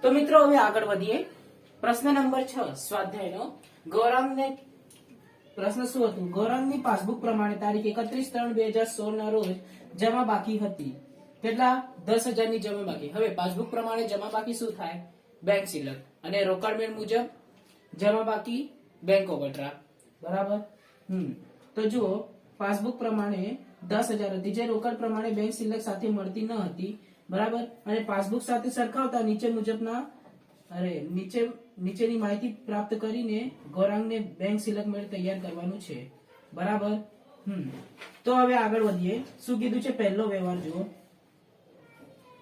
તો મિત્રો હવે આગળ વધીએ. પ્રશ્ન નંબર 6 સ્વાધ્યાયનો. ગૌરાંગને પ્રશ્ન શું હતું? ગૌરાંગની પાસબુક પ્રમાણે તારીખ 31/3/2016 ના રોજ જમા બાકી હતી. કેટલા? 10,000 ની જમા બાકી. હવે પાસબુક પ્રમાણે જમા બાકી શું થાય? બેંક સિલક. અને રોકડ મેળ મુજબ જમા બાકી બેંક ઓવરડ્રાફ્ટ. બરાબર. તો જુઓ, પાસબુક પ્રમાણે 10,000 હતી, જે રોકડ પ્રમાણે બેંક સિલક સાથે મળતી ન હતી. બરાબર. અને પાસબુક સાથે સરખાવતા નીચેની માહિતી પ્રાપ્ત કરીને ગૌરાંગને બેંક સિલક મેળ તૈયાર કરવાનું છે. બરાબર. તો હવે આગળ વધીએ. શું કીધું છે? પહેલો વ્યવહાર જુઓ.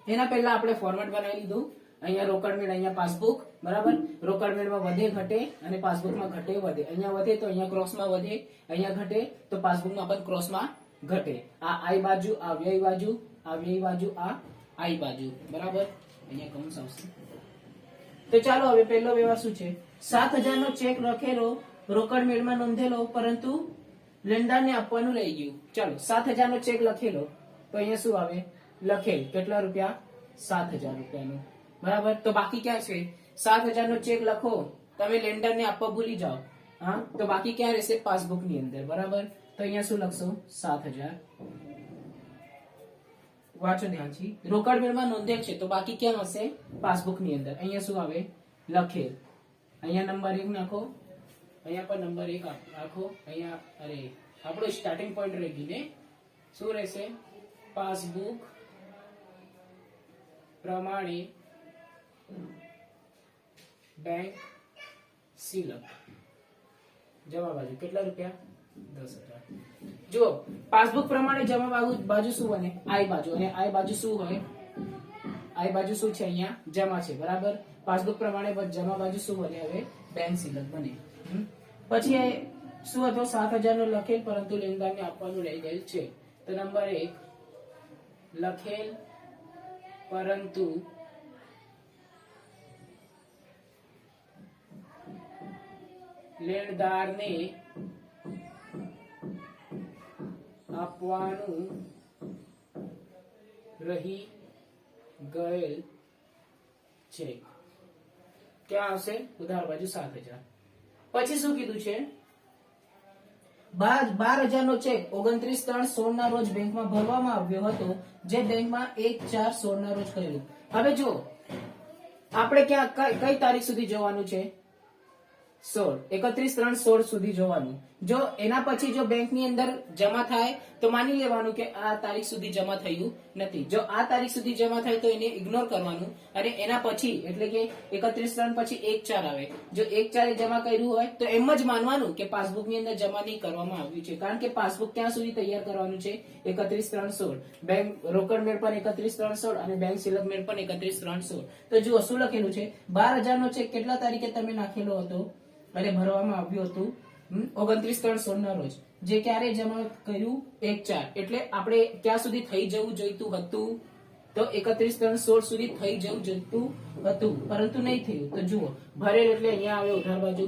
એના પહેલા આપણે ફોર્મેટ બનાવી લીધું. અહીંયા રોકડ મેળ, અહીંયા પાસબુક. બરાબર. રોકડ મેળમાં વધે ઘટે અને પાસબુકમાં ઘટે વધે. અહીંયા વધે તો અહીંયા ક્રોસમાં વધે, અહીંયા ઘટે તો પાસબુકમાં પણ ક્રોસમાં ઘટે. આ આઈ બાજુ, આ વ્યય બાજુ, આ વ્યય બાજુ, આ આઈ બાજુ. બરાબર. અહીંયા કૌંસ આવશે. તો ચાલો હવે પહેલો વ્યવહાર શું છે? 7,000 નો ચેક લખેલો, રોકડ મેળમાં નોંધેલો, પરંતુ લેણદારને આપવાનું રહી ગયું. ચાલો, 7,000 નો ચેક લખેલો, તો અહીંયા શું આવે? લખેલ. કેટલા રૂપિયા? 7,000 રૂપિયાનું. બરાબર. તો બાકી ક્યાં છે? 7,000 નો ચેક લખો, તમે લેન્ડરને આપવા ભૂલી જાઓ, હા, તો બાકી ક્યાં રહેશે? પાસબુક ની અંદર. બરાબર. તો અહીંયા શું લખશો? 7,000. વાંચો ધ્યાનથી. રોકડ મેળમાં નોંધેલ છે તો બાકી ક્યાં હશે? પાસબુક ની અંદર. અહીંયા શું આવે? લખેલ. અહીંયા નંબર 1 નાખો, અહીંયા પણ નંબર 1 રાખો. અહીંયા આપણો સ્ટાર્ટિંગ પોઈન્ટ રહી ગયું ને. શું રહેશે? પાસબુક પ્રમાણે બેંક સિલક. જમા બાજુ કેટલા રૂપિયા? 10,000. જો પાસબુક પ્રમાણે જમા બાજુ શું બને? આઈ બાજુ. અને આઈ બાજુ શું હોય? આઈ બાજુ શું છે? અહીંયા જમા છે. બરાબર. પાસબુક પ્રમાણે જમા બાજુ શું બને? હવે બેંક સિલક બને. પછી શું હતો? 7,000 નો લખેલ, પરંતુ લેણદારને આપવાનું રહી ગયેલ છે. તો નંબર 1 લખેલ પરંતુ લેણદારને આપવાનું રહી ગયેલ છે. ક્યાં આવશે? ઉધાર બાજુ 7,000. પછી શું કીધું છે? 12,000 નો ચેક 29/3/16 ના રોજ બેંકમાં ભરવામાં આવ્યો હતો, જે બેંકમાં 1/4/16 ના રોજ કરેલું. હવે જો આપણે ક્યાં કઈ તારીખ સુધી જવાનું છે? 31/3/16 સુધી જોવાનું. જો એના પછી જો બેંક ની અંદર જમા થાય તો માની લેવાનું કે આ તારીખ સુધી જમા થયું નથી. જો આ તારીખ સુધી જમા થાય તો એને ઇગ્નોર કરવાનું, અને એના પછી એટલે કે 31/3 પછી 1/4 આવે. જો 1/4 જમા કર્યું હોય તો એમ જ માનવાનું કે પાસબુક ની અંદર જમા નહીં કરવામાં આવ્યું છે, કારણ કે પાસબુક ક્યાં સુધી તૈયાર કરવાનું છે? 31/3/16. બેંક રોકડ મેળ પણ 31/3/16 અને બેંક સિલક મેળ પણ 31/3/16. તો જુઓ શું લખેલું છે? 12,000 નો ચેક કેટલા તારીખે તમે નાખેલો હતો અને ભરવામાં આવ્યું હતું? 29/3/16 ના રોજ. જે ક્યારે જમા કર્યું? 1/4. એટલે આપણે ક્યાં સુધી થઈ જવું જોઈતું હતું? તો 31/3/16 સુધી થઈ જવું જોઈતું હતું, પરંતુ નહીં થયું. તો જુઓ, ભરેલ એટલે અહીંયા આવે ઉધાર બાજુ.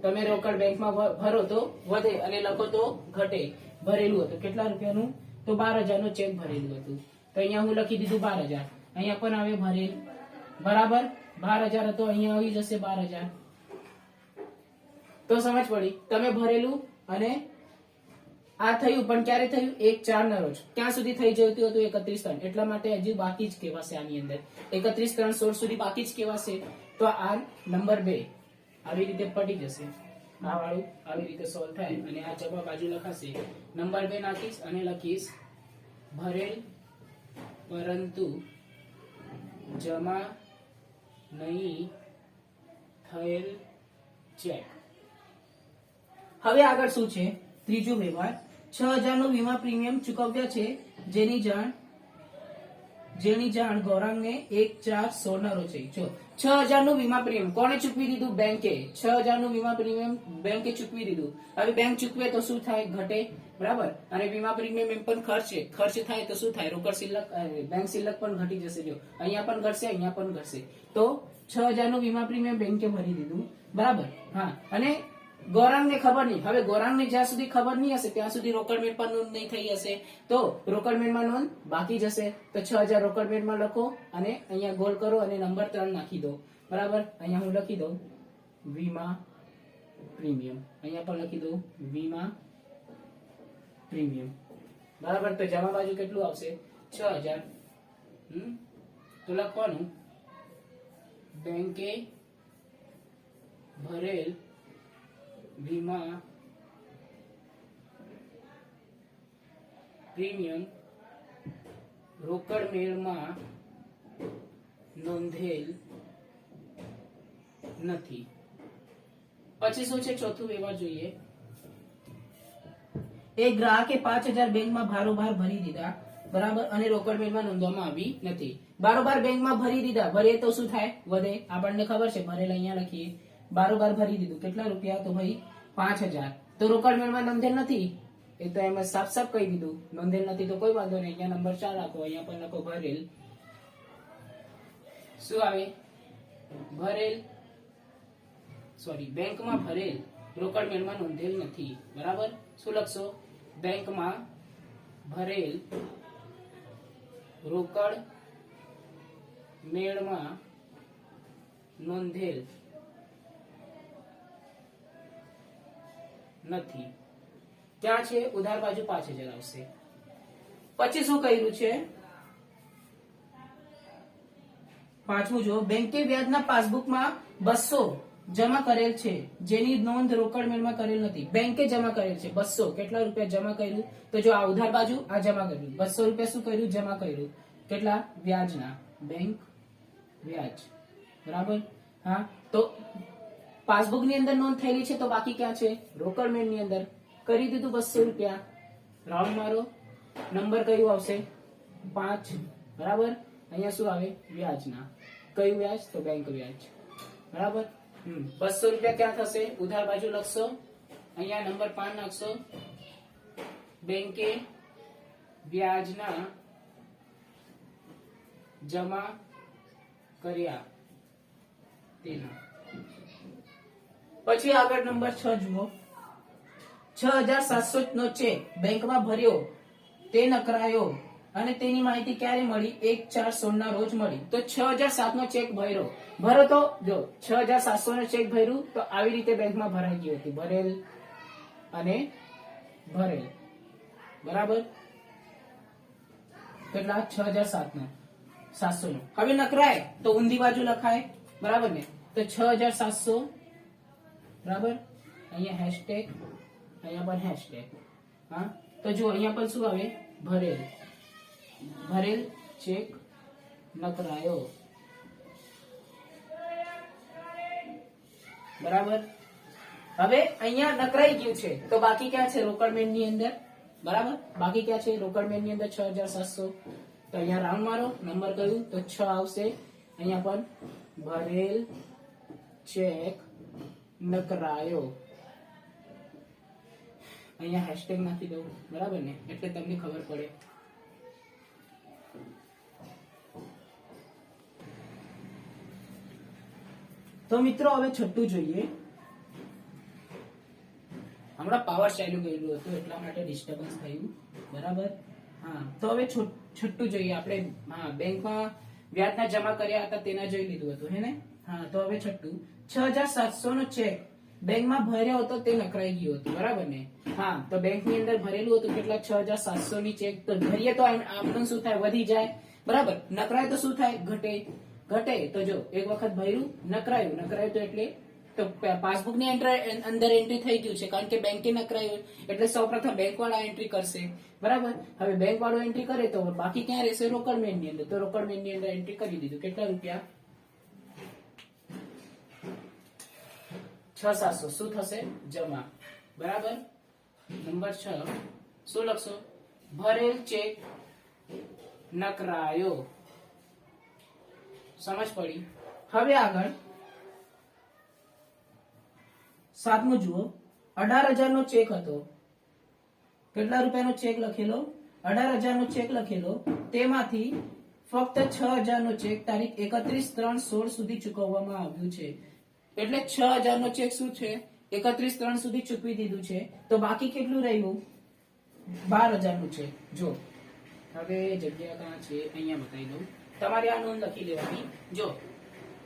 તમે રોકડ બેંકમાં ભરો તો વધે અને લખો તો ઘટે. ભરેલું હતું કેટલા રૂપિયાનું? તો 12,000 નો ચેક ભરેલું હતું. તો અહીંયા હું લખી દીધું 12,000. અહીંયા પણ આવે ભરેલ. બરાબર. 12,000 હતો, અહીંયા આવી જશે 12,000. તો સમજ પડી? તમે ભરેલું અને આ થયું, પણ ક્યારે થયું? 1/4 ના રોજ. ક્યાં સુધી થઈ જતું હતું? 31/3. એટલા માટે હજી બાકી જ કહેવાશે. આની અંદર 31/3/16 સુધી બાકી જ કહેવાશે. તો આ નંબર 2 આવી રીતે પડી જશે. આ વાળું આવી રીતે સોલ્વ થાય અને આ જવાબ બાજુ લખાશે. નંબર 2 નાખીશ અને લખીશ ભરેલ પરંતુ જમા નહીં થયેલ ચેક. હવે આગળ શું છે? ત્રીજો વ્યવહાર. 6,000 નું વીમા પ્રીમિયમ ચૂકવ્યા છે, જેની જાણ ગૌરાંગને 1/4/16 ના રોજ થઈ. જો 6,000 નું વીમા પ્રીમિયમ કોને ચૂકવી દીધું? બેંકે. 6,000 નું વીમા પ્રીમિયમ બેંકે ચૂકવી દીધું. હવે બેંક ચૂકવે તો શું થાય? ઘટે. બરાબર. અને વીમા પ્રીમિયમ એમ પણ ખર્ચ થાય તો શું થાય? રોકડ સિલક, બેંક સિલક પણ ઘટી જશે. જો અહીંયા પણ ઘટશે, અહીંયા પણ ઘટશે. તો 6,000 નું વીમા પ્રીમિયમ બેંકે ભરી દીધું. બરાબર. હા. અને ગૌરાંગને ખબર નહીં. હવે ગૌરાંગને જ્યાં સુધી ખબર નહીં હશે ત્યાં સુધી રોકડમેળમાં નોંધ નહીં થઈ હશે, તો રોકડમેળમાં નોંધ બાકી જશે. તો 6000 રોકડમેળમાં લખો અને અહીંયા ગોળ કરો અને નંબર 3 નાખી દો. બરાબર, અહીંયા હું લખી દઉં વીમા પ્રીમિયમ, અહીંયા પણ લખી દઉં વીમા પ્રીમિયમ. બરાબર, તો જમા બાજુ કેટલું આવશે? 6000. તો લખવાનું બેંકે ભરેલ વીમા પ્રીમિયમ રોકડ મેળમાં નોંધેલ નથી. પછી શું છે? ચોથું વ્યવહાર જોઈએ. એક ગ્રાહકે 5000 બેંકમાં ભારોભાર ભરી દીધા, બરાબર, અને રોકડ મેળમાં નોંધવામાં આવી નથી. બારોબાર બેંકમાં ભરી દીધા, ભરીએ તો શું થાય? વધે. આપણને ખબર છે, ભરેલ અહીંયા લખીએ. બારોબાર ભરી દીધું, કેટલા રૂપિયા? તો ભાઈ 5000. તો રોકડ મેળમાં નોંધેલ નથી, એ તો એમાં સાફ સાફ કહી દીધું નોંધેલ નથી, તો કોઈ વાંધો નહીં. અહીંયા નંબર 4 રાખો, અહીંયા પણ લખો ભરેલ. શું આવે? ભરેલ, સોરી, બેંકમાં ભરેલ રોકડ મેળમાં નોંધેલ નથી. બરાબર, શું લખશો? બેંકમાં ભરેલ રોકડ મેળમાં નોંધેલ નથી. ક્યાં છે? ઉધાર બાજુ 5000 આવશે. પછી શું કર્યું છે? પાંચમું જો, બેંકે વ્યાજના પાસબુકમાં 200 જમા કરેલ છે, જેની નોંધ રોકડ મેળમાં કરેલ નથી. બેંકે જમા કરેલ છે 200. કેટલા રૂપિયા જમા કર્યું? તો જો આ ઉધાર બાજુ આ જમા કર્યું 200 રૂપિયા. શું કર્યું? જમા કર્યું. કેટલા? વ્યાજના, બેંક વ્યાજ. બરાબર, હા. તો પાસબુક ની અંદર નોંધ થયેલી છે, તો બાકી ક્યાં છે? રોકડ મેળની અંદર. કરી દીધું 200 રૂપિયા. રાઉન્ડ મારો, નંબર કયું આવશે? 5. બરાબર, અહીંયા શું આવે? વ્યાજના. કયું વ્યાજ? તો બેંક વ્યાજ. બરાબર, 200 રૂપિયા ક્યાં થશે? ઉધાર બાજુ લખશો, અહીંયા નંબર 5 નાખશો. બેંકે વ્યાજના જમા કર્યા તેના. પછી આગળ નંબર 6 જુઓ. 6700 નો ચેક બેંકમાં ભર્યો, તે નકરાયો અને તેની માહિતી ક્યારે મળી? 1/4/16 ના રોજ મળી. તો 6007 નો ચેક ભરો તો જો 6700 નો ચેક ભર્યું તો આવી રીતે બેંકમાં ભરાઈ ગયું હતું. ભરેલ અને ભરેલ. બરાબર, કેટલા? 6007 નો 700 નો. હવે નકરાય તો ઊંધી બાજુ લખાય. બરાબર ને? તો 6700. બરાબર, અહીંયા હેશટેગ, અહીંયા પણ હેશટેગ. હા, તો જો અહીંયા પણ શું આવે? ભરેલ. ભરેલ ચેક નકરાયો. બરાબર, હવે અહીંયા નકરાઈ ગયું છે, તો બાકી ક્યાં છે? રોકડ મેળની અંદર. બરાબર, બાકી ક્યાં છે? રોકડ મેળની અંદર 6700. તો અહીંયા રાઉન્ડ મારો, નંબર કયું? તો 6 આવશે. અહીંયા પણ ભરેલ ચેક નકરાયો. અહીંયા હેશટેગ નાખી દઉં. બરાબર ને? એટલે તમને ખબર પડે. તો મિત્રો હવે છઠ્ઠું જોઈએ. હમણાં પાવર ચાલુ ગયેલું હતું એટલા માટે ડિસ્ટર્બન્સ થયું. બરાબર, હા. તો હવે છઠ્ઠું જોઈએ આપણે. હા, બેંકમાં વ્યાજના જમા કર્યા હતા તેના જોઈ લીધું હતું, હે ને? હા, તો હવે છઠ્ઠું. 6700 નો ચેક બેંકમાં ભર્યો હતો, તે નકરાઈ ગયો હતો. બરાબર ને? હા, તો બેંક ની અંદર ભરેલું હતું કેટલા? 6700 ની ચેક. તો ભરીએ તો આપણને શું થાય? વધી જાય. બરાબર, નકરાય તો શું થાય? ઘટે. તો જો એક વખત ભર્યું, નકરાયું તો એટલે તો પાસબુક ની અંદર એન્ટ્રી થઈ ગયું છે, કારણ કે બેંકે નકરાયું એટલે સૌપ્રથમ બેંક વાળા એન્ટ્રી કરશે. બરાબર, હવે બેંક વાળો એન્ટ્રી કરે તો બાકી ક્યાં રહેશે? રોકડ મેળની અંદર. તો રોકડ મેળની અંદર એન્ટ્રી કરી દીધું. કેટલા રૂપિયા? 6700. શું થશે? જમા. બરાબર, નંબર 6 શું લખશો? ભરેલ ચેક નકરાયો. સમજ પડી? હવે આગળ 7મું જુઓ. 18000 નો ચેક હતો. કેટલા રૂપિયાનો ચેક લખેલો? 18000 નો ચેક લખેલો. તેમાંથી ફક્ત 6000 નો ચેક તારીખ 31/3/16 સુધી ચૂકવવામાં આવ્યું છે. એટલે 6000 નો ચેક શું છે? 31/3 સુધી ચૂકવી દીધું છે, તો બાકી કેટલું રહ્યું? 12,000 નું છે. જો હવે જગ્યા ક્યાં છે, અહીંયા બતાવી દઉં. તમારે આ નોંધ લખી લેવાની. જો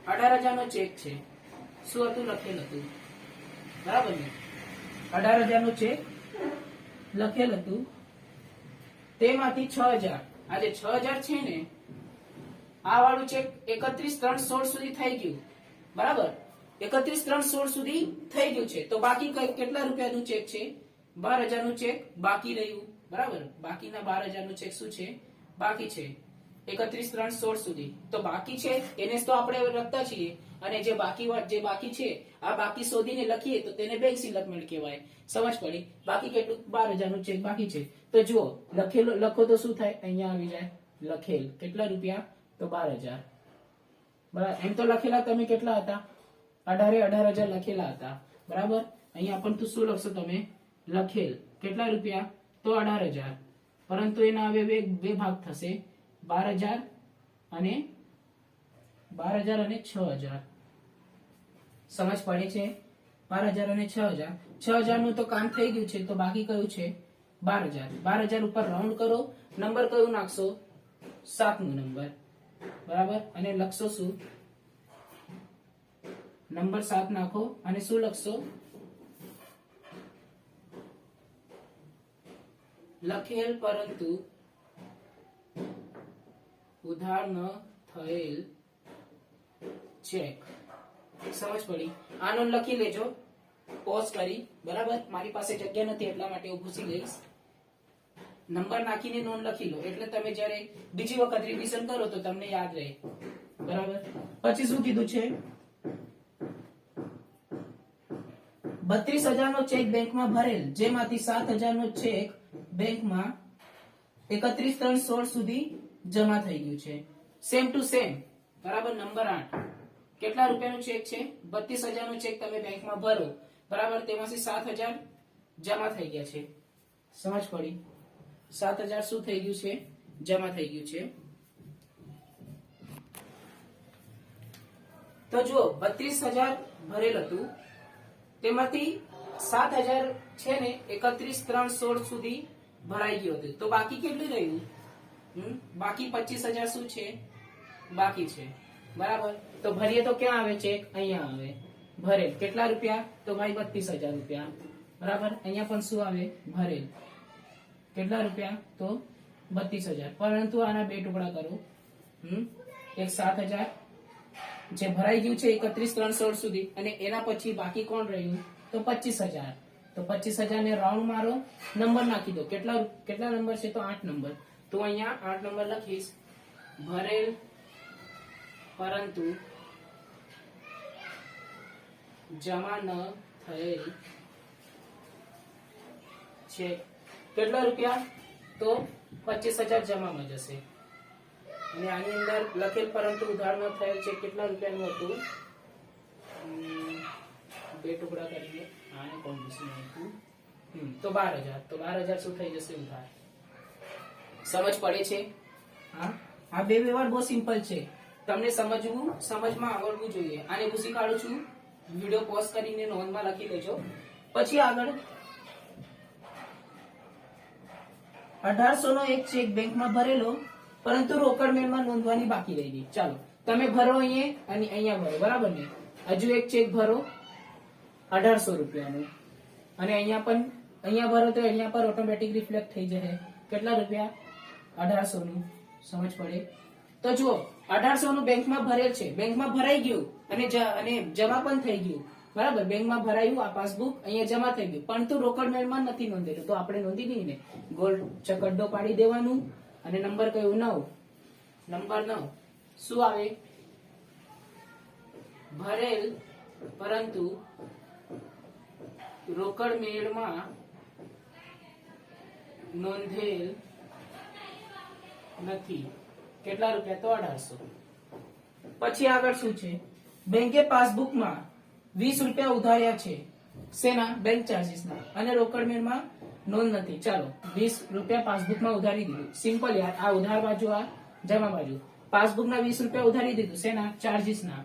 18,000 નો ચેક છે. શું હતું? લખેલ હતું, બરાબર ને? 18,000 નો ચેક લખેલ હતું. તેમાંથી 6,000, આ જે 6,000 છે ને, આ વાળું ચેક 31/3/16 સુધી થઈ ગયું, બરાબર? 31/3/16 સુધી થઈ ગયું છે, તો બાકી કેટલા રૂપિયાનું ચેક છે? 12,000 નું ચેક બાકી રહ્યું, બરાબર? બાકીના 12,000 નું ચેક શું છે? બાકી છે 31/3/16 સુધી. તો બાકી છે એને તો આપણે લખતા છીએ, અને જે બાકી છે આ બાકી શોધીને લખીએ તો તેને બેંક સ્ટેટમેન્ટ કહેવાય. સમજ પડી? બાકી કેટલું? 12,000 નું ચેક બાકી છે. તો જુઓ લખો તો શું થાય? અહીંયા આવી જાય લખેલ કેટલા રૂપિયા? તો 12,000, બરાબર? એમ તો લખેલા તમે કેટલા હતા? 18,000 લખેલા હતા, બરાબર? અહીંયા પણ તું શું લખશો તમે? લખેલ કેટલા રૂપિયા? તો 18,000, પરંતુ એના હવે બે ભાગ થશે, 12,000 અને 6,000. સમજ પડે છે? 12,000 અને 6,000. 6,000 નું તો કામ થઈ ગયું છે, તો બાકી કયું છે? 12,000. 12,000 ઉપર રાઉન્ડ કરો. નંબર કયું નાખશો? 7મો નંબર, બરાબર? અને લખશો શું? નંબર 7 નાખો અને શું લખશો? લખેલ પરંતુ ઉધાર ન થયેલ ચેક. સમજ પડી? આનો લખી લેજો પોઝ કરી, બરાબર? મારી પાસે જગ્યા નથી એટલા માટે હું ભૂસી લઈશ. નંબર નાખીને નોંધ લખી લો, એટલે તમે જ્યારે બીજી વખત રિવિઝન કરો તો તમને યાદ રહે, બરાબર? પછી શું કીધું છે? 32,000 નો ચેક બેંકમાં ભરેલ, જેમાંથી 7,000 નો ચેક બેંકમાં 31/3/16 સુધી જમા થઈ ગયું છે. સેમ ટુ સેમ, બરાબર? નંબર 8 કેટલા રૂપિયાનો ચેક છે? 32,000 નો ચેક તમે બેંકમાં ભરો, બરાબર? તેમાંથી 7,000 જમા થઈ ગયા છે. સમજ પડી? 7,000 શું થઈ ગયું છે? જમા થઈ ગયું છે. તો જુઓ 32,000 ભરેલ હતું, તેમાંથી 7,000 છે ને 31/3/16 સુધી ભરાઈ ગયું હતું, તો બાકી કેટલું રહ્યું? બાકી 25,000 શું છે? બાકી છે, બરાબર? તો ભરીએ તો ક્યાં આવે ચેક? અહીંયા આવે ભરેલ. કેટલા રૂપિયા? તો ભાઈ 32,000 રૂપિયા, બરાબર? અહીંયા પણ શું આવે? ભરેલ. કેટલા રૂપિયા? તો 32,000. પરંતુ આના બે ટુકડા કરો. એક 7,000 જે ભરાઈ ગયું છે 31/3/16 સુધી, અને એના પછી બાકી કોણ રહ્યું? તો 25,000. તો 25,000 ને રાઉન્ડ મારો, નંબર નાખી દો. કેટલા નંબર છે? તો 8 નંબર. તો અહીંયા 8 નંબર લખીશ. ભરેલ પરંતુ જમા ન થયેલ છે. કેટલા રૂપિયા? તો 25,000 જમામાં જશે. અને આની અંદર લખેલ પરંતુ ઉધાર ન થયેલ છે કેટલા રૂપિયાનું હતું? બે ટુકડા કરીને આને કોણ ભૂસી નાખ્યું? તો 12,000. તો 12,000 શું થઈ જશે? ઉધાર. સમજ પડે છે? હા, આ બે વ્યવહાર બહુ સિમ્પલ છે. તમને સમજમાં આવડવું જોઈએ. આને ભૂસી કાઢું છું, વિડિયો પોઝ કરીને નોંધમાં લખી લેજો. પછી આગળ 1,800 નો એક ચેક બેંકમાં ભરેલો, પરંતુ રોકડ મેળમાં નોંધવાની બાકી રહી ગઈ. ચાલો તમે ભરો અહીંયા અને અહીંયા ભરો, બરાબર ને? હજુ એક ચેક ભરો 1,800 રૂપિયાનો, અને અહીંયા ભરો તો અહીંયા પર ઓટોમેટિક રિફ્લેક્ટ થઈ જશે. કેટલા રૂપિયા? 1,800 નું. સમજ પડે? તો જુઓ 1,800 નું બેંકમાં ભરેલ છે, બેંકમાં ભરાઈ ગયું અને જમા પણ થઈ ગયું, બરાબર? બેંકમાં ભરાયું, આ પાસબુક અહીંયા જમા થઈ ગયું, પરંતુ રોકડ મેળમાં નથી નોંધેલું. તો આપણે નોંધી દઈએ ને, ગોળ ચકડ્ડો પાડી દેવાનું. અને નંબર કયો? 9. નંબર 9 શું આવે? ભરેલ પરંતુ રોકડ મેળમાં નોંધેલ નથી. કેટલા રૂપિયા? તો 1,800. પછી આગળ શું છે? બેંકે પાસબુકમાં 20 રૂપિયા ઉધાર્યા છે. શેના? બેંક ચાર્જીસના. અને રોકડ મેળમાં નોંધ નથી. ચાલો 20 રૂપિયા પાસબુકમાં ઉધારી દીધું. સિમ્પલ યાર. આ ઉધાર બાજુ, આ જમા બાજુ. પાસબુકના 20 રૂપિયા ઉધારી દીધું. શેના? ચાર્જીસના.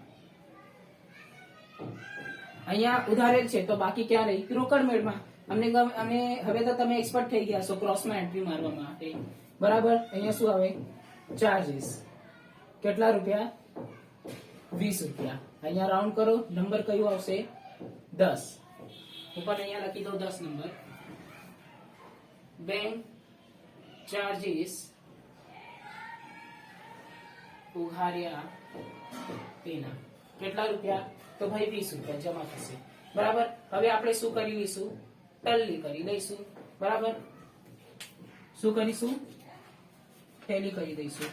અહીંયા ઉધારેલ છે તો બાકી ક્યાં રહી? રોકડ મેળમાં. અમે હવે તો તમે એક્સપર્ટ થઈ ગયા છો ક્રોસમાં એન્ટ્રી મારવા માટે, બરાબર. અહીંયા શું આવે? ચાર્જીસ. કેટલા રૂપિયા? 20 રૂપિયા. અહીંયા રાઉન્ડ કરો, નંબર કયું આવશે? 10. ઉપર અહીંયા લખી દો 10 નંબર. બેંક ચાર્જીસ ઉઘાર્યા તેના કેટલા રૂપિયા? તો ભાઈ 20 રૂપિયા જમા થશે, બરાબર. હવે આપણે શું કરી લઈશું? ટેલી કરી દઈશું, બરાબર. શું કરીશું? ટેલી કરી દઈશું.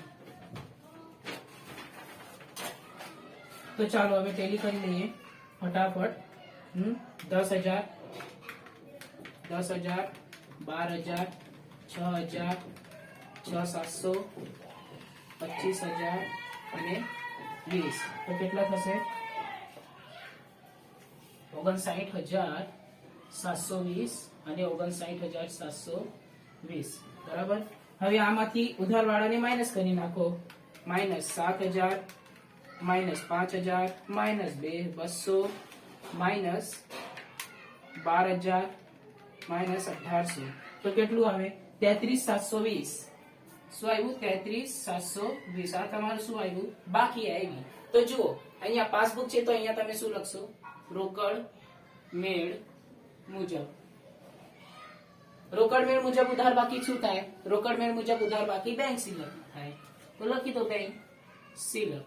તો ચાલો હવે ટેલી કરી લઈએ ફટાફટ. 10,000, 10,000, 12,000, 6,000, 6,700, 25,000 અને 20. તો કેટલા થશે? 59,720 અને 59,720, બરાબર. હવે આમાંથી ઉધારવાળાને માઇનસ કરી નાખો. -7,000, -5,000, -2,200, -12,000, -1,800. તો કેટલું આવે? 33,720. શું આવ્યું? 33,720. આ તમારું શું આવ્યું? બાકી આવી. તો જુઓ, અહીંયા પાસબુક છે તો અહીંયા તમે શું લખશો? રોકડ મેળ મુજબ. રોકડ મેળ મુજબ ઉધાર બાકી શું થાય? રોકડ મેળ મુજબ ઉધાર બાકી બેંક સિલક થાય. તો લખી દો બેંક સિલક,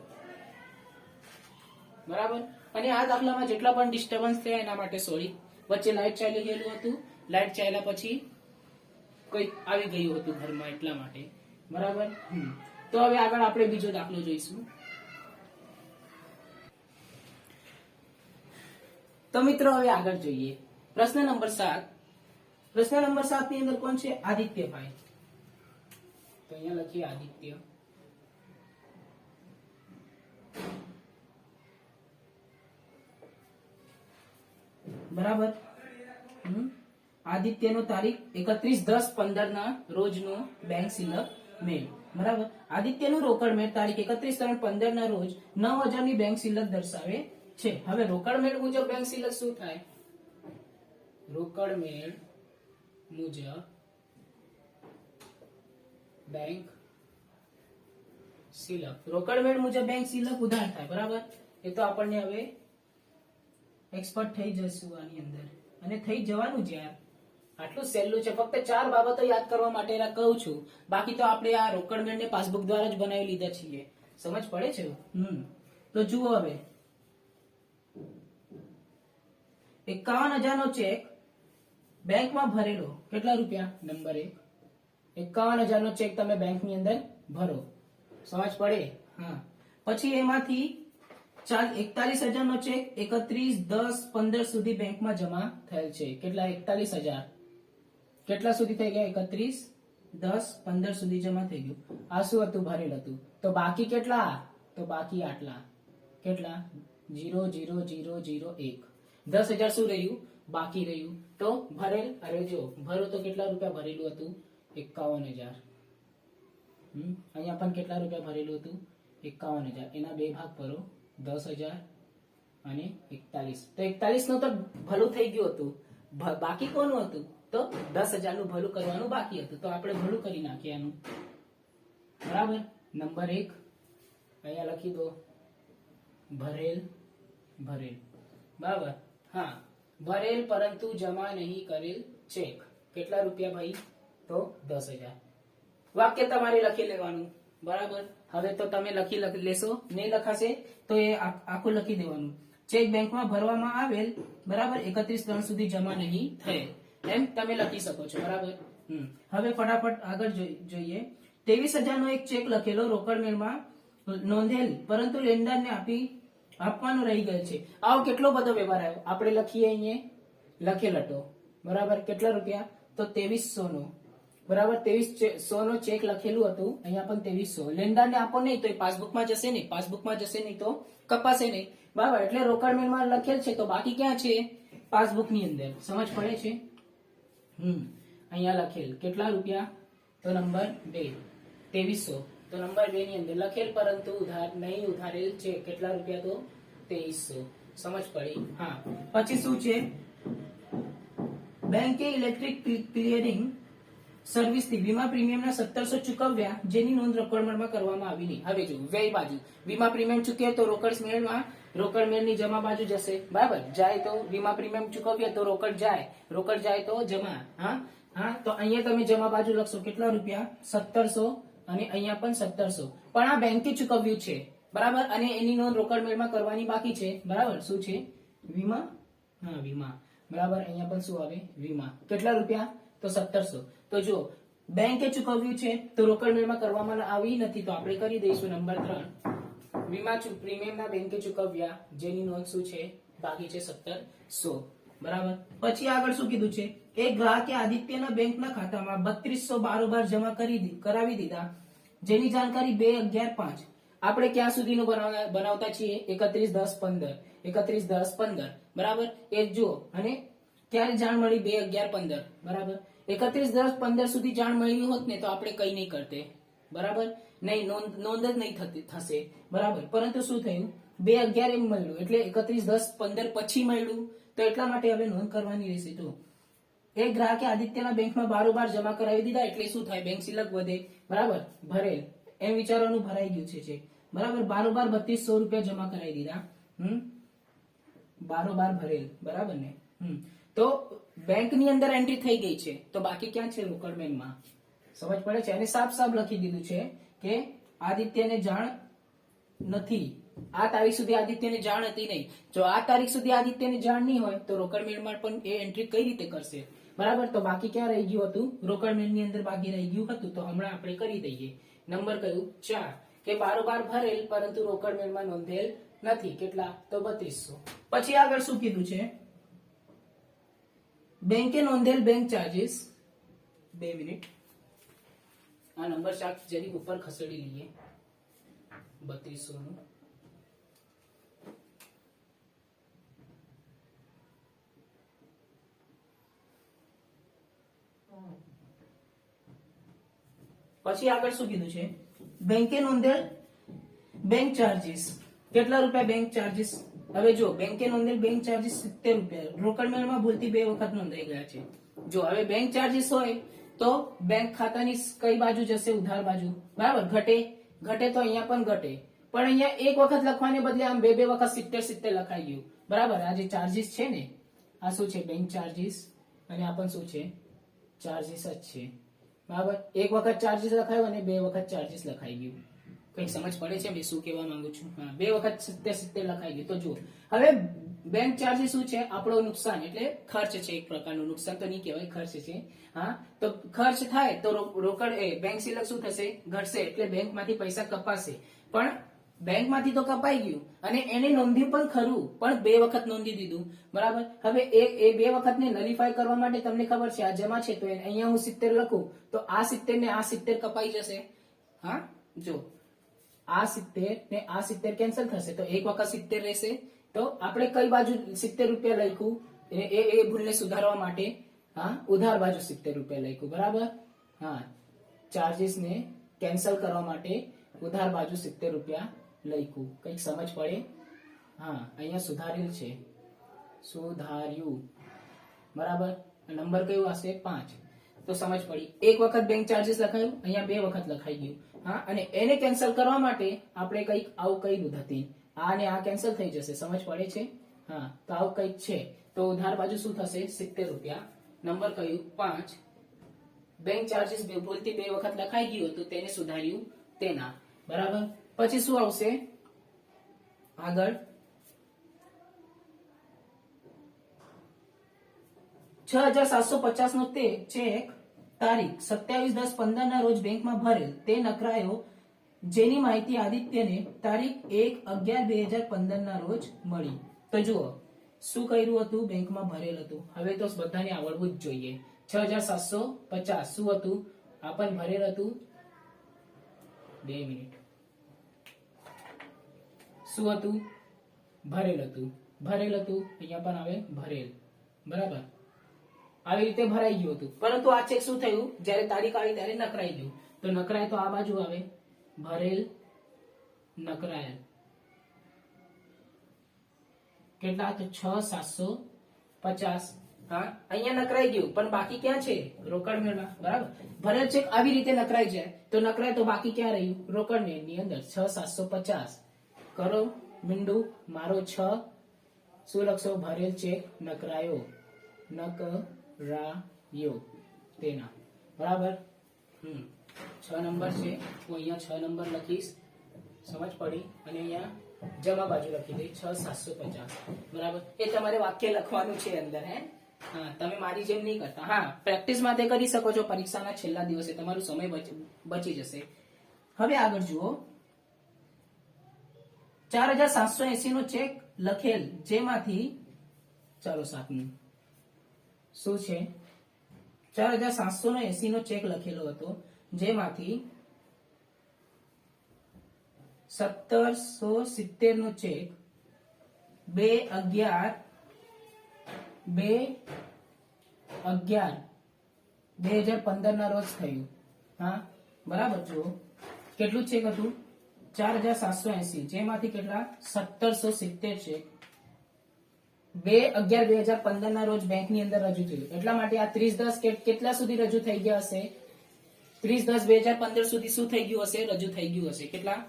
બરાબર. અને આ દાખલામાં જેટલા પણ ડિસ્ટર્બન્સ થયા એના માટે સોરી. વચ્ચે લાઈટ ચાલી ગયેલું હતું, લાઈટ ચાલ્યા પછી કોઈ આવી ગયું હતું ઘરમાં, એટલા માટે, બરાબર. તો હવે આગળ આપણે બીજો દાખલો જોઈશું. તો મિત્રો હવે આગળ જોઈએ પ્રશ્ન નંબર 7. પ્રશ્ન નંબર 7 ની અંદર કોણ છે? આદિત્યભાઈ. તો અહીંયા લખીએ આદિત્ય. બરાબર. આદિત્યનો તારીખ 31/10/15 ના રોજનો બેંક સિલક મેળ, બરાબર. આદિત્યનું રોકડ મેળ તારીખ 31/3/15 ના રોજ 9,000 ની બેંક સિલક દર્શાવે છે. હવે રોકડ મેળ મુજબ બેંક સિલક શું થાય? રોકડ મેળ મુજબ બેંક સિલક. રોકડ મેળ મુજબ બેંક સિલક ઉધાર થાય, બરાબર. એ તો આપણને હવે એક્સપર્ટ થઈ જશું આની અંદર, અને થઈ જવાનું જ યાર. આટલું સહેલું છે, ફક્ત 4 બાબતો યાદ કરવા માટે કહું છું. બાકી તો આપણે આ રોકડ મેળને પાસબુક દ્વારા જ બનાવી લીધા છીએ. સમજ પડે છે? તો જુઓ હવે, 51,000 નો ચેક બેંકમાં ભરેલો. કેટલા રૂપિયા? નંબર 1. 51,000 નો ચેક તમે બેંકની અંદર ભરો. સમજ પડે? હા. પછી એમાંથી 41,000 નો ચેક 31/10/15 સુધી બેંકમાં જમા થયેલ છે. કેટલા? 41,000. કેટલા સુધી થઈ ગયા? 31/10/15 સુધી જમા થઈ ગયું. આ શું હતું? ભરેલ હતું. તો બાકી કેટલા? તો બાકી આટલા. કેટલા? 0,0,0,0,1. 10,000 શું રહ્યું? બાકી રહ્યું. તો ભરેલ, અરે જો ભરો તો કેટલા રૂપિયા ભરેલું હતું? 51,000. અહીંયા પણ કેટલા રૂપિયા ભરેલું હતું? 51,000. એના બે ભાગ કરો, 10,000 અને 41. તો 41 નું તો ભલું થઈ ગયું હતું. બાકી કોનું હતું? તો 10,000 નું ભલું કરવાનું બાકી હતું. તો આપણે ભલું કરી નાખીએ આનું, બરાબર. નંબર 1 અહીંયા લખી દો, ભરેલ, ભરેલ, બરાબર. હા, ભરેલ પરંતુ જમા નહીં કરેલ ચેક. કેટલા રૂપિયા ભાઈ? તો 10,000. વાક્ય તમારે લખી લેવાનું, બરાબર. હવે તો તમે લખી લેશો, નહીં લખાશે તો એ આખું લખી દેવાનું. ચેક બેંકમાં ભરવામાં આવેલ, બરાબર, 31/3 સુધી જમા નહીં થયેલ, એમ તમે લખી શકો છો, બરાબર. હવે ફટાફટ આગળ જોઈએ. 23,000 નો એક ચેક લખેલો રોકડ મેળમાં નોંધેલ, પરંતુ લેણદારને આપવાનો રહી ગયેલ છે. આવો કેટલો બધો વ્યવહાર આવ્યો. આપણે લખીએ અહીંયા લખેલ હતો, બરાબર. કેટલા રૂપિયા? તો 2300 નો, બરાબર. 2300 નો ચેક લખેલું હતું. અહીંયા પણ 2300. લેણદારને આપો નહીં તો એ પાસબુકમાં જશે નહીં, પાસબુકમાં જશે નહીં તો કપાશે નહીં, બરાબર. એટલે રોકડ મેળમાં લખેલ છે તો બાકી ક્યાં છે? પાસબુકની અંદર. સમજ પડે છે? અહીંયા લખેલ કેટલા રૂપિયા? તો નંબર 2, 2300. તો નંબર 2 ની અંદર લખેલ પરંતુ ઉધાર નહીં ઉધારેલ છે. કેટલા રૂપિયા? તો 2300. સમજ પડી? હા. પછી શું છે? બેંકે ઇલેક્ટ્રિક ક્લિયરિંગ સર્વિસથી વીમા પ્રીમિયમના 1700 ચૂકવ્યા, જેની નોંધ રોકડમાં કરવામાં આવી નહીં. હવે જો વ્યય બાજુ વીમા પ્રીમિયમ ચૂકવે તો રોકડ મેળની જમા બાજુ જશે, બરાબર? જાય તો વીમા પ્રીમિયમ ચૂકવીએ તો રોકડ જાય તો જમા. હા તો અહીંયા તમે જમા બાજુ લખશો કેટલા રૂપિયા? 1700 અને અહીંયા પણ 1700. પણ આ બેંકે ચૂકવ્યું છે, બરાબર? અને એની નોંધ રોકડ મેળમાં કરવાની બાકી છે, બરાબર? શું છે? વીમા. હા વીમા, બરાબર. અહીંયા પણ શું આવે? વીમા. કેટલા રૂપિયા? તો 1700. તો જો બેંકે ચૂકવ્યું છે તો રોકડ મેળમાં કરવામાં આવી નથી, તો આપણે કરી દઈશું નંબર 3. વીમા પ્રીમિયમના બેંકે ચૂકવ્યા, જેની નોંધ શું છે? બાકી છે 1700, બરાબર. પછી આગળ શું કીધું છે? એક ગ્રાહકે આદિત્યના બેંકના ખાતામાં 3200 બારોબાર જમા કરાવી દીધા, જેની જાણકારી 2/11/5. આપણે ક્યાં સુધીનું બનાવતા છીએ? 31/10/15. 31/10/15, બરાબર. એ જુઓ. અને ક્યારે જાણ મળી? 2/11/15, બરાબર. 31/10/15 સુધી જાણ મળી હોત ને તો આપણે કઈ નહીં કરતે, બરાબર? નહીં, નોંધ જ નહીં થશે, બરાબર. પરંતુ શું થયું? 2/11 એમ મળ્યું, એટલે 31/10/15 પછી મળ્યું, તો એટલા માટે હવે નોંધ કરવાની રહેશે. તો એક ગ્રાહકે આદિત્યના બેંકમાં બારોબાર જમા કરાવી દીધા, એટલે શું થાય? બેંક સિલક વધે, બરાબર. ભરેલ એમ વિચારવાનું ભરાઈ ગયું છે, બરાબર. બારોબાર 3200 રૂપિયા જમા કરાવી દીધા, બારોબાર ભરેલ, બરાબર ને? તો બેંક ની અંદર એન્ટ્રી થઈ ગઈ છે, તો બાકી ક્યાં છે? રોકડ મેળમાં. સમજ પડે છે? અને સાફ લખી દીધું છે કે આદિત્યને જાણ નથી, આ તારીખ સુધી આદિત્યને જાણ હતી નહીં. જો આ તારીખ સુધી આદિત્યને જાણ નહીં હોય તો રોકડ મેળમાં પણ એ એન્ટ્રી કઈ રીતે કરશે, બરાબર? તો બાકી ક્યાં રહી ગયું હતું? રોકડ મેળની અંદર બાકી રહી ગયું હતું, તો હમણાં આપણે કરી દઈએ. નંબર કયું? 4. કે બારોબાર ભરેલ પરંતુ રોકડ મેળમાં નોંધેલ નથી. કેટલા? તો 3200. પછી આગળ શું કીધું છે? બેંકે નોંધેલ બેંક ચાર્જીસ. 2 મિનિટ, આ નંબર ચાર્ટ જરી ઉપર ખસેડી લઈએ. 3200 નું પછી આગળ શું કીધું છે? બેંકે નોંધેલ બેંક ચાર્જીસ. કેટલા રૂપિયા બેંક ચાર્જીસ? હવે જો બેંકે નોંધેલ બેંક ચાર્જીસ 70 રૂપિયા. રોકડ મેળમાં ભૂલથી 2 વખત નોંધાઈ ગયા છે. જો હવે બેંક ચાર્જીસ હોય તો બેંક ખાતાની કઈ બાજુ જશે? ઉધાર બાજુ, બરાબર. ઘટે તો અહીંયા પણ ઘટે, પણ અહીંયા એક વખત લખવાને બદલે આમ 2 વખત 70 લખાઈ ગયું, બરાબર. આ જે ચાર્જીસ છે ને, આ શું છે? Bank charges. અને આ પણ શું છે? ચાર્જીસ જ છે, બરાબર. એક વખત ચાર્જીસ લખાયું અને 2 વખત ચાર્જીસ લખાઈ ગયું. કઈ સમજ પડે છે મેં શું કહેવા માંગુ છું? હા, 2 વખત 70 લખાઈ ગયું. તો જુઓ હવે બેંક ચાર્જીસ શું છે? આપણો નુકસાન, એટલે ખર્ચ છે, એક પ્રકારનું. નુકસાન તો નહીં કહેવાય, ખર્ચ છે. હા, તો ખર્ચ થાય તો રોકડ બેંક સિલક શું થશે? ઘટશે, એટલે બેંકમાંથી પૈસા કપાશે. પણ બેંકમાંથી તો કપાઈ ગયું અને એને નોંધ્યું પણ ખરું, પણ 2 વખત નોંધી દીધું, બરાબર. હવે એ 2 વખતને નલિફાય કરવા માટે તમને ખબર છે આ જમા છે, તો અહીંયા હું 70 લખું તો આ 70 ને આ 70 કપાઈ જશે. હા, જો આ 70 ને આ 70 કેન્સલ થશે, તો એક વખત 70 રહેશે. તો આપણે કઈ બાજુ 70 રૂપિયા લખ્યું? એ ભૂલને સુધારવા માટે હા, ઉધાર બાજુ 70 રૂપિયા લખ્યું, બરાબર. હા, ચાર્જીસ ને કેન્સલ કરવા માટે ઉધાર બાજુ 70 રૂપિયા લખ્યું. કઈક સમજ પડે? હા, અહીંયા સુધારેલ છે, સુધાર્યું, બરાબર. નંબર કયું હશે? 5. તો સમજ પડી. એક વખત બેંક ચાર્જીસ લખાયું, અહીંયા 2 વખત લખાઈ ગયું. હા, અને એને કેન્સલ કરવા માટે આપણે કઈક આવું કર્યું હતી. આ ને આ કેન્સલ થઈ જશે. સમજ પડે છે? હા, તો આવું કઈક છે. તો ઉધાર બાજુ શું થશે? 70 રૂપિયા. નંબર કયું? 5. બેંક ચાર્જીસ ભૂલથી 2 વખત લખાઈ ગયું હતું, તેને સુધાર્યું તેના, બરાબર. પછી શું આવશે આગળ? 6750 નો તે ચેક તારીખ 27/10/15 ના રોજ બેંકમાં ભરેલ, તે નકરાયો, જેની માહિતી આદિત્યને તારીખ 1/11/2015 ના રોજ મળી. તો જુઓ શું કર્યું હતું? બેંકમાં ભરેલ હતું. હવે તો બધાને આવડવું જ જોઈએ. 6750 શું હતું? આ પણ ભરેલ હતું. 2 મિનિટ. શું હતું? ભરેલ હતું. અહીંયા પણ આવે ભરેલ, બરાબર. આવી રીતે ભરાઈ ગયું હતું. પરંતુ આ ચેક શું થયું? જ્યારે તારીખ આવી ત્યારે નકરાઈ ગયું. તો નકરાય તો આ બાજુ આવે, ભરેલ નકરાયેલ. કેટલા? તો 6,750. હા, અહીંયા નકરાઈ ગયું, પણ બાકી ક્યાં છે? રોકડ મેળમાં. બરાબર, ભરેલ ચેક આવી રીતે નકરાઈ જાય તો નકરાય તો બાકી ક્યાં રહ્યું? રોકડ મેળની અંદર 6,750. કરો મીંડું, મારો 6. શું લખશો? ભરેલ ચેક નકરાયો, નકરાયો તેના. બરાબર. 6 નંબર છે, હું અહીંયા 6 નંબર લખીશ. સમજ પડી? અને અહીંયા જમા બાજુ લખી દઈ 6,750. બરાબર, એ તમારે વાક્ય લખવાનું છે અંદર. હે, હા, તમે મારી જેમ નહીં કરતા. હા, પ્રેક્ટિસ માટે કરી શકો છો, પરીક્ષાના છેલ્લા દિવસે તમારો સમય બચી જશે. હવે આગળ જુઓ, 4,780 નો ચેક લખેલ, જેમાંથી ચાલો 7નું શું છે? 4,780 નો ચેક લખેલો હતો, જેમાંથી 1,770 નો ચેક 2/11/2015 ના રોજ થયું. હા, બરાબર. જુઓ કેટલું ચેક હતું? 4,780, જેમાંથી કેટલા? 1,770 ચેક 2/11/2015 ના રોજ બેંકની અંદર રજૂ થયું. એટલા માટે આ 30/10 કેટલા સુધી રજૂ થઈ ગયા હશે? 30/10/2015 સુધી શું થઈ ગયું હશે? રજૂ થઈ ગયું હશે. કેટલા?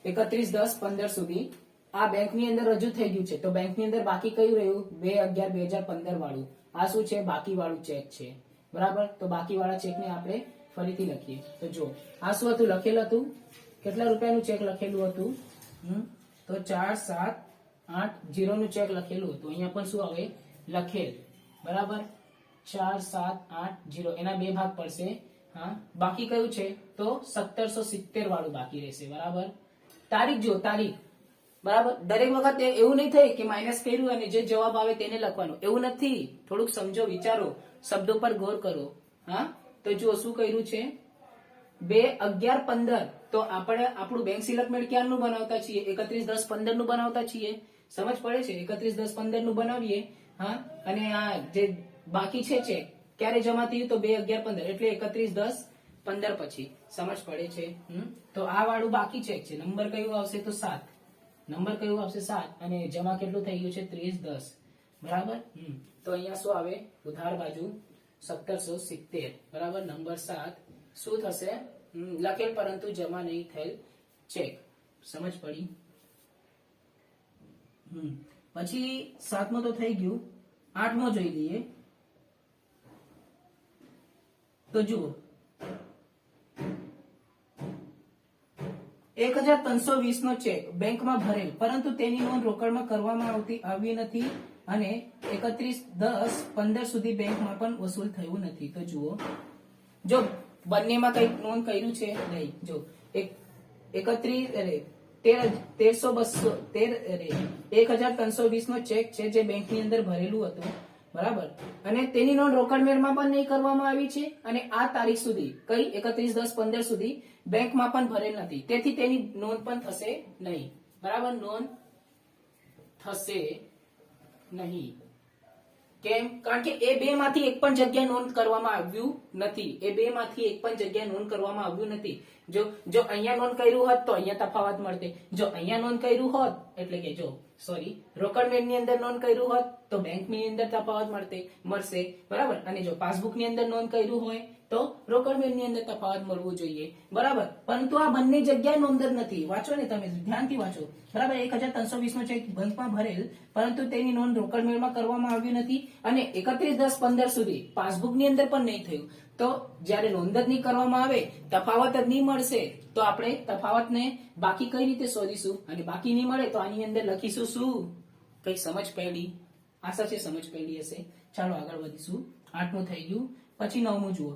31/10/15 સુધી આ બેંકની અંદર રજૂ થઈ ગયું છે. તો બેંકની અંદર બાકી કયું રહ્યું? 2/11/2015 વાળું. આ શું છે? બાકી વાળું ચેક છે. બરાબર, તો બાકી વાળા ચેકને આપણે ફરીથી લખીએ. તો જો આ શું હતું? લખેલ હતું. કેટલા રૂપિયાનું ચેક લખેલું હતું? તો 4,780 નું ચેક લખેલું હતું. અહીંયા પણ શું આવે? લખેલ. બરાબર, 4,780. એના બે ભાગ પડશે. હા, બાકી કયું છે? તો 1,770 વાળું બાકી રહેશે. બરાબર, તારીખ જો, તારીખ. બરાબર, દરેક વખતે એવું નહીં થાય કે માઇનસ કર્યું અને જે જવાબ આવે તેને લખવાનું. એવું નથી. થોડુંક સમજો, વિચારો, શબ્દો પર ગૌર કરો. હા, તો જો શું કર્યું છે? 2/11/15. તો આપણે આપણું બેંક સિલકમેન્ટ ક્યારનું બનાવતા છીએ? 31/10/15 નું બનાવતા છીએ. સમજ પડે છે? 31/10/15 નું બનાવીએ. હા, અને આ જે બાકી છે ચેક ક્યારે જમા થયું? તો 2/11/15, એટલે 31/10/15 પછી. સમજ પડે છે? તો આ વાળું બાકી ચેક છે. નંબર કયું આવશે? તો 7. નંબર કયું આવશે? 7. અને જમા કેટલું થઈ ગયું છે? 30/10. બરાબર. તો અહીંયા શું આવે? ઉધાર બાજુ 1,770. બરાબર, નંબર 7 શું થશે? લખેલ પરંતુ જમા નહીં થયેલ ચેક. સમજ પડી? પછી 7મો તો થઈ ગયું. 8મો જોઈ લઈએ. તો જુઓ, 1,320 નો ચેક બેંકમાં ભરેલ, પરંતુ તેની નોંધ રોકડમાં કરવામાં આવી નથી અને 31/10/15 સુધી બેંકમાં પણ વસૂલ થયું નથી. તો જુઓ, જો બંનેમાં કઈ નોંધ કર્યું છે નહીં. જો 1,320 નો ચેક છે જે બેંકની અંદર ભરેલું હતું. બરાબર, અને તેની નોંધ રોકડ મેળમાં પણ નહીં કરવામાં આવી છે અને આ તારીખ સુધી કઈ 31/10/15 સુધી બેંકમાં પણ ભરેલ નથી. તેથી તેની નોંધ પણ થશે નહીં. બરાબર, નોંધ થશે નહીં. કેમ? કારણ કે એ બે માંથી એક પણ જગ્યાએ નોંધ કરવામાં આવ્યું નથી. એ બે માંથી એક પણ જગ્યાએ નોંધ કરવામાં આવ્યું નથી. જો અહીંયા નોંધ કર્યું હોત તો અહીંયા તફાવત મળતે. જો અહીંયા નોંધ કર્યું હોત એટલે કે જો રોકડ મેળની અંદર નોંધ કર્યું હોત તો બેંકની અંદર તફાવત મળશે. બરાબર, અને જો પાસબુક ની અંદર નોંધ કર્યું હોય તો રોકડ મેળની અંદર તફાવત મળવું જોઈએ. બરાબર, પરંતુ આ બંને જગ્યાએ નોંધ જ નથી. વાંચો ને, તમે ધ્યાનથી વાંચો. બરાબર, 1,320 નો ચેક બેંકમાં ભરેલ પરંતુ તેની નોંધ રોકડ મેળમાં કરવામાં આવી નથી અને 31/10/15 સુધી પાસબુક ની અંદર પણ નહીં થયું. તો જ્યારે નોંધ જ નહીં કરવામાં આવે, તફાવત જ નહીં મળશે, તો આપણે તફાવતને બાકી કઈ રીતે શોધીશું? અને બાકી નહીં મળે તો આની અંદર લખીશું શું? કઈ સમજ પડી? આશા છે સમજ પડી હશે. ચાલો આગળ વધીશું. 8મું થઈ ગયું. પછી 9મું જુઓ.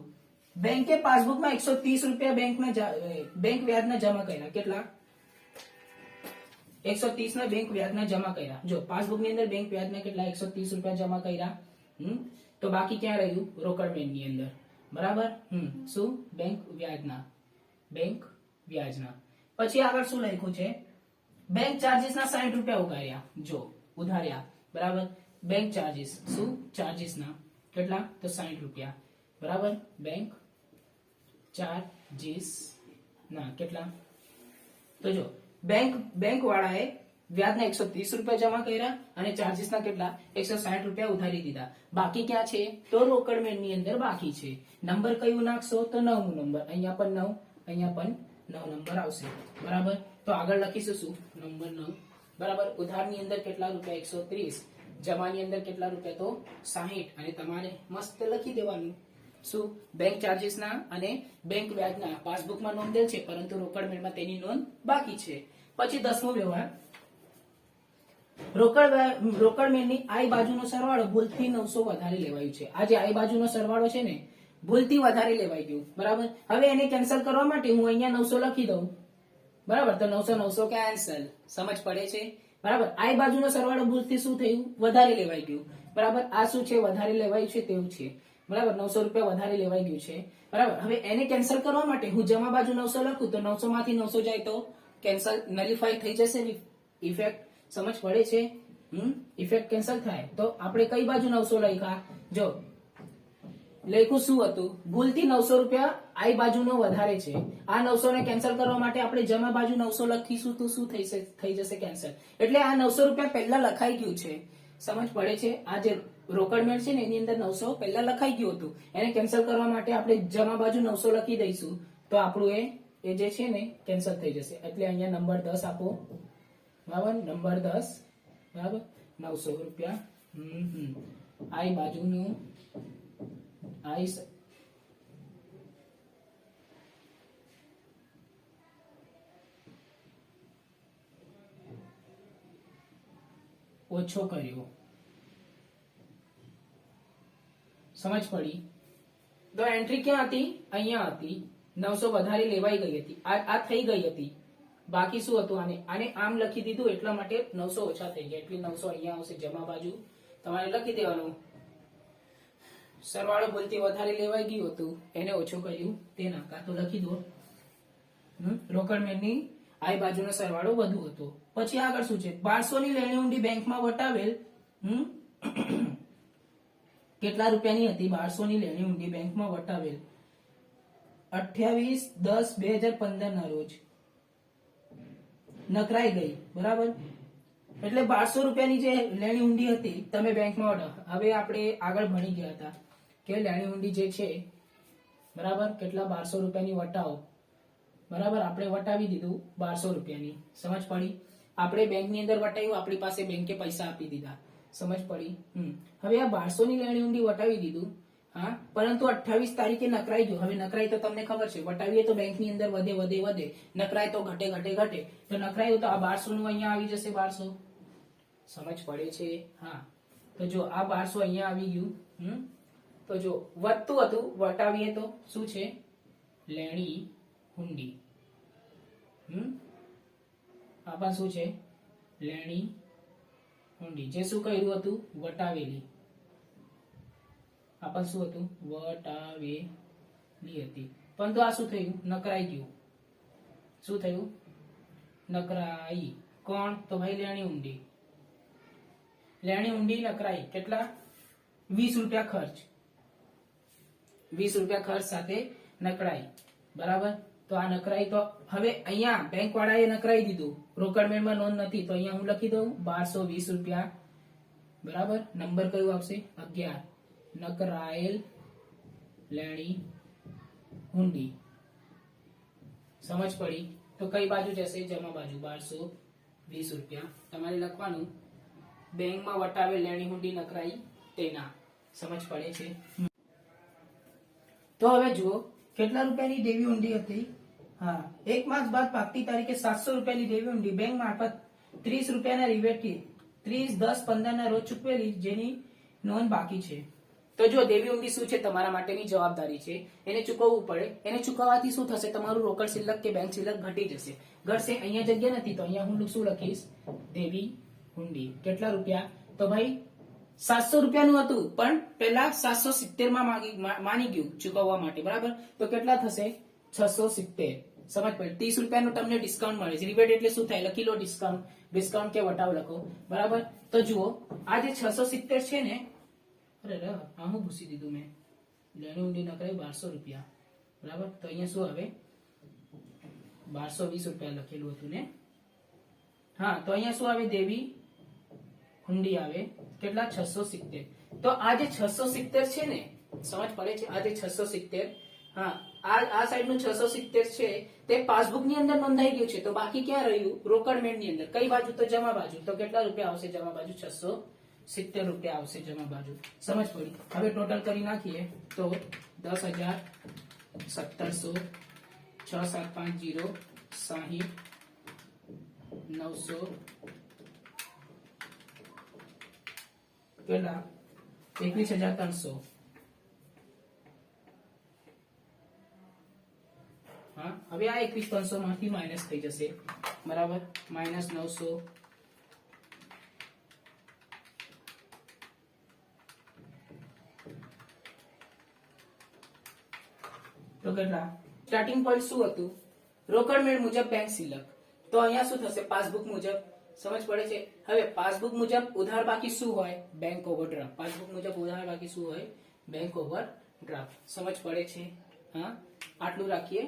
બેંકે પાસબુકમાં 130 રૂપિયા બેંક વ્યાજના જમા કર્યા. કેટલા? 130 ના બેંક વ્યાજના જમા કર્યા. જો પાસબુક ની અંદર બેંક વ્યાજના કેટલા? 130 રૂપિયા જમા કર્યા. તો બાકી ક્યાં રહ્યું? રોકડ મેળની અંદર. બરાબર, શું? બેંક વ્યાજના. પછી આગળ શું લખ્યું છે? બેંક ચાર્જીસ ના 60 રૂપિયા ઉઘાર્યા. જો ઉધાર્યા. બરાબર, બેંક ચાર્જીસ. શું? ચાર્જીસ ના કેટલા? તો 60 રૂપિયા. બરાબર, બેંક ચાર્જીસ ના કેટલા? તો જો બેંક વાળાએ વ્યાજના 130 રૂપિયા જમા કર્યા અને ચાર્જીસના કેટલા 160 રૂપિયા ઉધારી દીધા. બાકી ક્યાં છે? તો રોકડ મેળની અંદર બાકી છે. નંબર કયું નાખશો? તો 9 નંબર. અહીંયા પણ 9, અહીંયા પણ 9 નંબર આવશે. બરાબર. તો આગળ લખીશું શું? નંબર 9. બરાબર. ઉધારની અંદર કેટલા રૂપિયા? 130. જમાની અંદર કેટલા રૂપિયા? તો 60. અને તમારે મસ્ત લખી દેવાનું શું? બેંક ચાર્જીસના અને બેંક વ્યાજના પાસબુકમાં નોંધેલ છે, પરંતુ રોકડ મેળમાં તેની નોંધ બાકી છે. પછી 10મો વ્યવહાર. રોકડ મેળની આઈ બાજુનો સરવાળો ભૂલથી 900 વધારે લેવાયું છે. આ જે આઈ બાજુનો સરવાળો છે ને, ભૂલથી વધારે લેવાઈ ગયું. બરાબર. હવે એને કેન્સલ કરવા માટે હું અહીંયા 900 લખી દઉં. બરાબર. તો 900 કેન્સલ. સમજ પડે છે? બરાબર. આઈ બાજુનો સરવાળો ભૂલથી શું થયું? વધારે લેવાઈ ગયું. બરાબર. આ શું છે? વધારે લેવાયું છે તેવું છે. બરાબર. 900 રૂપિયા વધારે લેવાઈ ગયું છે. બરાબર. હવે એને કેન્સલ કરવા માટે હું જમા બાજુ 900 લખું તો 900 માંથી 900 જાય તો કેન્સલ, નલિફાઈ થઈ જશે ને ઇફેક્ટ. સમજ પડે છે? ઇફેક્ટ કેન્સલ થાય. તો આપણે કઈ બાજુ 900 લખ્યા? જો લખ્યું શું હતું? ભૂલથી 900 રૂપિયા આઈ બાજુનો વધારે છે. આ 900 ને કેન્સલ કરવા માટે આપણે જમા બાજુ 900 લખીશું તો શું થઈ જશે? કેન્સલ. એટલે આ 900 રૂપિયા પહેલા લખાઈ ગયું છે. સમજ પડે છે? આ જે રોકડ મેળ છે ને એની અંદર 900 પહેલા લખાઈ ગયું હતું. એને કેન્સલ કરવા માટે આપણે જમા બાજુ 900 લખી દઈશું તો આપણું એ જે છે ને કેન્સલ થઈ જશે. એટલે અહીંયા નંબર 10 આપો. બરાબર. નંબર 10. બરાબર. 900 રૂપિયા આઈ બાજુનું આઈ ઓછો કર્યો. સમજ પડી? તો એન્ટ્રી ક્યાં હતી? અહીંયા હતી. 900 વધારે લેવાઈ ગઈ હતી. આ થઈ ગઈ હતી. બાકી શું હતું? આને આમ લખી દીધું એટલા માટે 900 ઓછા થઈ ગયા. એટલે 900 અહીંયા આવશે. જમા બાજુ તમારે લખી દેવાનું. સરવાળો ભૂલથી વધારે લેવાઈ ગયું હતું, એને ઓછું કર્યું તે નાકા તો લખી દો. રોકડ મેળની આઈ બાજુનો સરવાળો વધુ હતો. પછી આગળ શું છે? 1200 ની લેણી ઊંડી બેંકમાં વટાવેલ. કેટલા રૂપિયાની હતી? 1200 ની લેણી ઊંડી બેંકમાં વટાવેલ 28/10/2015 ના રોજ નકરાઈ ગઈ. બરાબર. એટલે 1200 રૂપિયાની જે લેણી ઊંડી હતી તમે બેંકમાં વટાવ. હવે આપણે આગળ ભણી ગયા હતા કે લેણી ઊંડી જે છે, બરાબર, કેટલા 1200 રૂપિયાની વટાવો. બરાબર. આપણે વટાવી દીધું 1200 રૂપિયાની. સમજ પડી? આપણે બેંકની અંદર વટાવ્યું, આપણી પાસે બેંકે પૈસા આપી દીધા. સમજ પડી? હવે આ 1200 ની લેણી ઊંડી વટાવી દીધું. હા, પરંતુ 28 તારીખે નકરાઈ ગયું. હવે નકરાઈ તો તમને ખબર છે, વટાવીએ તો બેંકની અંદર વધે, નકરાય તો ઘટે. તો નકરાયું તો આ 1200 નું અહીંયા આવી જશે. 1200. સમજ પડે છે? હા. તો જો આ 1200 અહીંયા આવી ગયું. તો જો વધતું હતું, વટાવીએ તો શું છે? લેણી ઊંડી. આ પણ શું છે? લેણી ઊંડી. જે શું કર્યું હતું? વટાવેલી. આ પણ શું હતું? વટાવેલી હતી. પરંતુ આ શું થયું? નકરાઈ ગયું. શું થયું? નકરાઈ. કોણ? તો ભાઈ લેણી ઊંડી. લેણી ઊંડી નકરાઈ. કેટલા? 20 રૂપિયા ખર્ચ. 20 રૂપિયા ખર્ચ સાથે નકરાઈ. બરાબર. તો આ નકરાઈ તો હવે અહીંયા બેંક વાળાએ નકરાઈ દીધું. રોકડ મેળમાં નોંધ નથી તો અહીંયા હું લખી દઉં 1220 રૂપિયા. બરાબર. નંબર કયું આવશે? 11. નકરાયેલ લેણી ઊંડી. સમજ પડી? તો કઈ બાજુ જશે? જમા બાજુ. 1220 રૂપિયા તમારે લખવાનું. બેંકમાં વટાવેલ લેણી ઊંડી નકરાઈ તેના. સમજ પડે છે? તો હવે જુઓ કેટલા રૂપિયાની દેવી ઊંડી હતી. હા, 1 માસ બાદ પાકતી તારીખે 700 રૂપિયાની દેવી ઊંડી બેંક મારફત 30 રૂપિયાના રિવેટથી 30/10/15 ના રોજ ચૂકવેલી, જેની નોંધ બાકી છે. તો જો દેવી ઊંડી શું છે? તમારા માટેની જવાબદારી છે. એને ચૂકવવું પડે. એને ચૂકવવાથી શું થશે? તમારું રોકડ શિલ્લક કે બેંક શિલ્લક ઘટી જશે. ઘટશે. અહીંયા જગ્યા નથી તો અહીંયા હું શું લખીશ? દેવી ઊંડી. કેટલા રૂપિયા? તો ભાઈ 700 રૂપિયાનું હતું, પણ પેલા 770 માં માની ગયું ચૂકવવા માટે. બરાબર. તો કેટલા થશે? 670. સમજ પડી? 30 રૂપિયાનું તમને ડિસ્કાઉન્ટ મળે છે. રિબેટ એટલે શું થાય? લખી લો ડિસ્કાઉન્ટ. ડિસ્કાઉન્ટ કે વટાવ લખો. બરાબર. તો જુઓ આ જે 670 છે ને, અરે આ હું ભૂસી દીધું મેં. લેણી ઊંડી નકરાઈ 1200 રૂપિયા. બરાબર. તો અહીંયા શું આવે? 1220 રૂપિયા લખેલું હતું ને. હા, તો અહીંયા શું આવે? દેવી હુંડી આવે. કેટલા? 670. તો આ જે 670 છે ને, સમજ પડે છે? આ જે 670, હા, આ સાઈડ નું 670 છે તે પાસબુક ની અંદર નોંધાઈ ગયું છે. તો બાકી ક્યાં રહ્યું? રોકડ મેળ ની અંદર. કઈ બાજુ? તો જમા બાજુ. તો કેટલા રૂપિયા આવશે જમા બાજુ? 670 રૂપિયા આવશે જમા બાજુ. સમજ પડી? હવે ટોટલ કરી નાખીએ તો 10,000, 1700, 6750, 60, 900, કેટલા? 21,300. હા, હવે આ 21,300 માંથી માઇનસ થઈ જશે. બરાબર? -900, તો કેટલા? સ્ટાર્ટિંગ પોઈન્ટ શું હતું? રોકડ મેળ મુજબ બેંક સિલક. તો અહીંયા શું થશે? પાસબુક મુજબ. સમજ પડે છે? હવે પાસબુક મુજબ ઉધાર બાકી શું હોય? Bank overdraft. પાસબુક મુજબ ઉધાર બાકી શું હોય? Bank overdraft. સમજ પડે છે? હા, આટલું રાખીએ.